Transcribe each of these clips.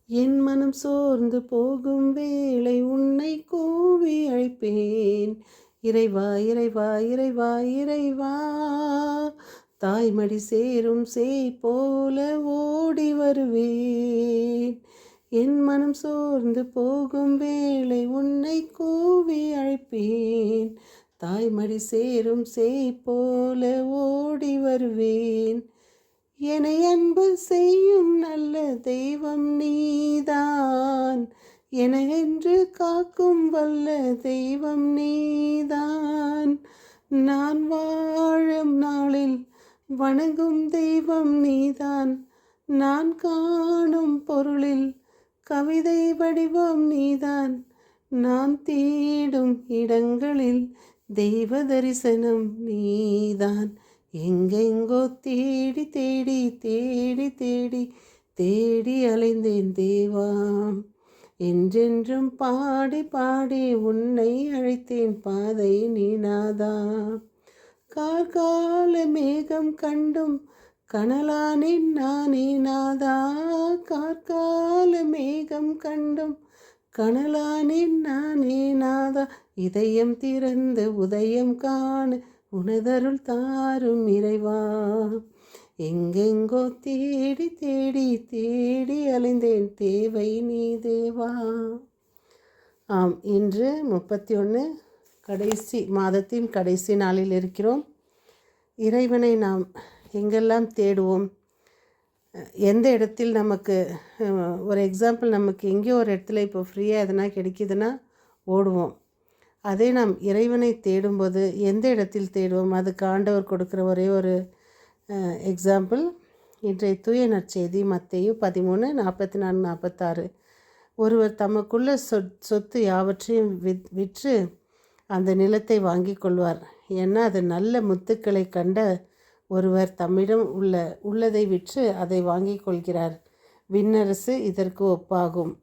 என் மனம் சோர்ந்து போகும் வேளை உன்னை கூவி அழைப்பேன். இறைவா இறைவா இறைவா இறைவா, தாய்மடி சேரும் சேய் போல ஓடி வருவேன். என் மனம் சோர்ந்து போகும் வேளை உன்னை கூவி அழைப்பேன். தாய்மடி சேரும் சேய் போல ஓடி வருவேன். என்னை அன்பு செய்யும் நல்ல தெய்வம் நீதான், எனக்கென்று காக்கும் வல்ல தெய்வம் நீதான். நான் வாழும் நாளில் வணங்கும் தெய்வம் நீதான், நான் காணும் பொருளில் கவிதை வடிவம் நீதான், நான் தேடும் இடங்களில் தெய்வ தரிசனம் நீதான். எங்கெங்கோ தேடி தேடி தேடி தேடி தேடி அலைந்தேன் தேவா, என்றென்றும் பாடி பாடி உன்னை அழைத்தேன் பாதை நீனாதா. கார்கால மேகம் கண்டும் கனலானேன் நானே நாதா, கார்கால மேகம் கண்டும் கனலானேன் நானே நாதா. இதயம் திறந்து உதயம் காண உனதருள் தாரும் இறைவா, எங்கெங்கோ தேடி தேடி தேடி அலைந்தேன் தேவை நீ தேவா. ஆம், இன்று 31 கடைசி மாதத்தின் கடைசி நாளில் இருக்கிறோம். இறைவனை நாம் எங்கெல்லாம் தேடுவோம், எந்த இடத்தில் நமக்கு ஒரு எக்ஸாம்பிள், நமக்கு எங்கேயோ ஒரு இடத்துல இப்போ ஃப்ரீயாக எதனா கிடைக்குதுன்னா ஓடுவோம். அதே நாம் இறைவனை தேடும்போது எந்த இடத்தில் தேடுவோம், அதுக்கு ஆண்டவர் கொடுக்குற ஒரே ஒரு எக்ஸாம்பிள் இன்றைய தூய நற்செய்தி மத்தேயு 13:44-46. ஒருவர் தமக்குள்ள சொத்து யாவற்றையும் விற்று அந்த நிலத்தை வாங்கி கொள்வார். ஏன்னா அது நல்ல முத்துக்களை கண்ட ஒருவர் தம்மிடம் உள்ளதை விற்று அதை வாங்கி கொள்கிறார். விண்ணரசு இதற்கு ஒப்பாகும்.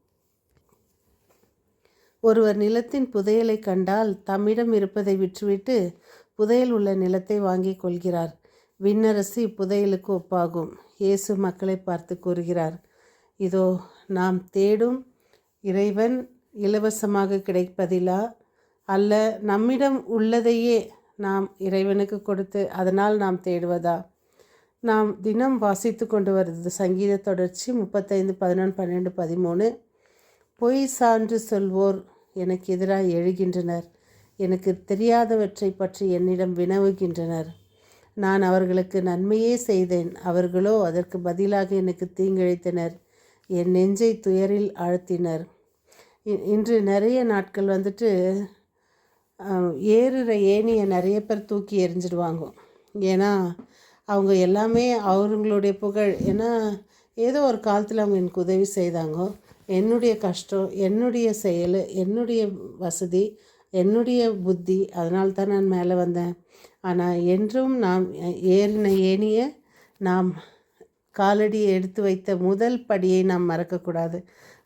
ஒருவர் நிலத்தின் புதையலை கண்டால் தம்மிடம் இருப்பதை விற்றுவிட்டு புதையல் உள்ள நிலத்தை வாங்கி கொள்கிறார். விண்ணரசு இப்புதையலுக்கு ஒப்பாகும். இயேசு மக்களை பார்த்து கூறுகிறார், இதோ நாம் தேடும் இறைவன் இலவசமாக கிடைப்பதிலா, அல்ல நம்மிடம் உள்ளதையே நாம் இறைவனுக்கு கொடுத்து அதனால் நாம் தேடுவதா? நாம் தினம் வாசித்து கொண்டு வருது சங்கீத தொடர்ச்சி 35, 11, 12, 13. பொய் சான்று சொல்வோர் எனக்கு எதிராக எழுகின்றனர், எனக்கு தெரியாதவற்றை பற்றி என்னிடம் வினவுகின்றனர். நான் அவர்களுக்கு நன்மையே செய்தேன், அவர்களோ அதற்கு பதிலாக எனக்கு தீங்கிழைத்தனர், என் நெஞ்சை துயரில் ஆழ்த்தினர். இன்று நிறைய நாட்கள் ஏறுற ஏணியை நிறைய பேர் தூக்கி எறிஞ்சிடுவாங்க. ஏன்னா அவங்க எல்லாமே அவங்களுடைய புகழ். ஏன்னா ஏதோ ஒரு காலத்தில் அவங்க எனக்கு உதவி செய்தாங்க, என்னுடைய கஷ்டம், என்னுடைய செயல், என்னுடைய வசதி, என்னுடைய புத்தி, அதனால்தான் நான் மேலே வந்தேன். ஆனால் என்றும் நாம் ஏறின ஏணியை, நாம் காலடியை எடுத்து வைத்த முதல் படியை நாம் மறக்கக்கூடாது.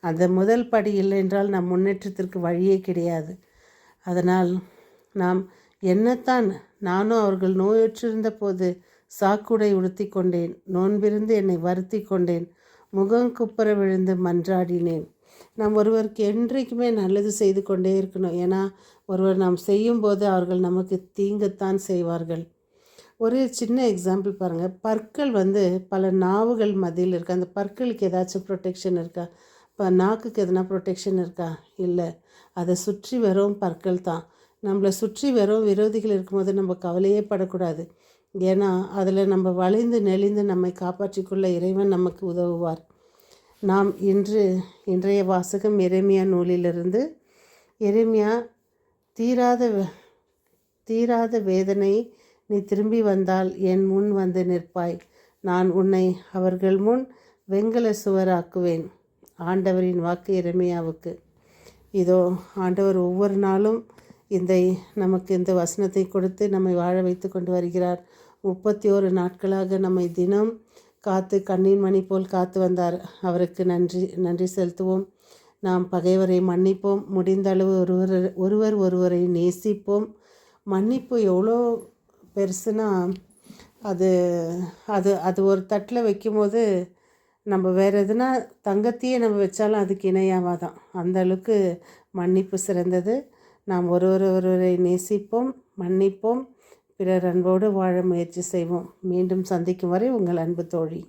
அந்த முதல் படி இல்லை என்றால் நம் முன்னேற்றத்திற்கு வழியே கிடையாது. அதனால் நாம் என்னத்தான், நானும் அவர்கள் நோயுற்றிருந்த போது சாக்குடை உடுத்தி கொண்டேன், நோன்பிருந்து என்னை வருத்தி கொண்டேன், முகம் குப்புற விழுந்து மன்றாடினேன். நாம் ஒருவருக்கு என்றைக்குமே நல்லது செய்து கொண்டே இருக்கணும். ஏன்னா ஒருவர் நாம் செய்யும்போது அவர்கள் நமக்கு தீங்குத்தான் செய்வார்கள். ஒரு சின்ன எக்ஸாம்பிள் பாருங்கள். பற்கள் பல நாவுகள் மத்தியில் இருக்குது. அந்த பற்களுக்கு ஏதாச்சும் ப்ரொடெக்ஷன் இருக்கா? இப்போ நாக்குக்கு எதனா ப்ரொடெக்ஷன் இருக்கா? இல்லை. அதை சுற்றி வெறும் பற்கள் தான். நம்மளை சுற்றி வெறும் விரோதிகள் இருக்கும்போது நம்ம கவலையே படக்கூடாது. ஏன்னா அதில் நம்ம வளைந்து நெளிந்து நம்மை காப்பாற்றிக்கொள்ள இறைவன் நமக்கு உதவுவார். நாம் இன்றைய வாசகம் எரேமியா நூலிலிருந்து. எரேமியா, தீராத வேதனை நீ திரும்பி வந்தால் என் முன் வந்து நிற்பாய், நான் உன்னை அவர்கள் முன் வெங்கல சுவராக்குவேன். ஆண்டவரின் வாக்கு எரேமியாவுக்கு. இதோ ஆண்டவர் ஒவ்வொரு நாளும் நமக்கு இந்த வசனத்தை கொடுத்து நம்மை வாழ வைத்து கொண்டு வருகிறார். 31 நாட்களாக நம்மை தினம் காத்து கண்ணீர் மணி போல் காத்து வந்தார். அவருக்கு நன்றி செலுத்துவோம். நாம் பகைவரை மன்னிப்போம். முடிந்த அளவு ஒருவரை நேசிப்போம். மன்னிப்பு எவ்வளோ பெருசுன்னா, அது அது அது ஒரு தட்டில் வைக்கும்போது நம்ம வேறு எதுனா தங்கத்தையே நம்ம வச்சாலும் அதுக்கு இணையாவாதான். அந்த அளவுக்கு மன்னிப்பு சிறந்தது. நாம் ஒருவரை நேசிப்போம், மன்னிப்போம், பிறர் அன்போடு வாழ முயற்சி செய்வோம். மீண்டும் சந்திக்கும் வரை உங்கள் அன்பு தோழி.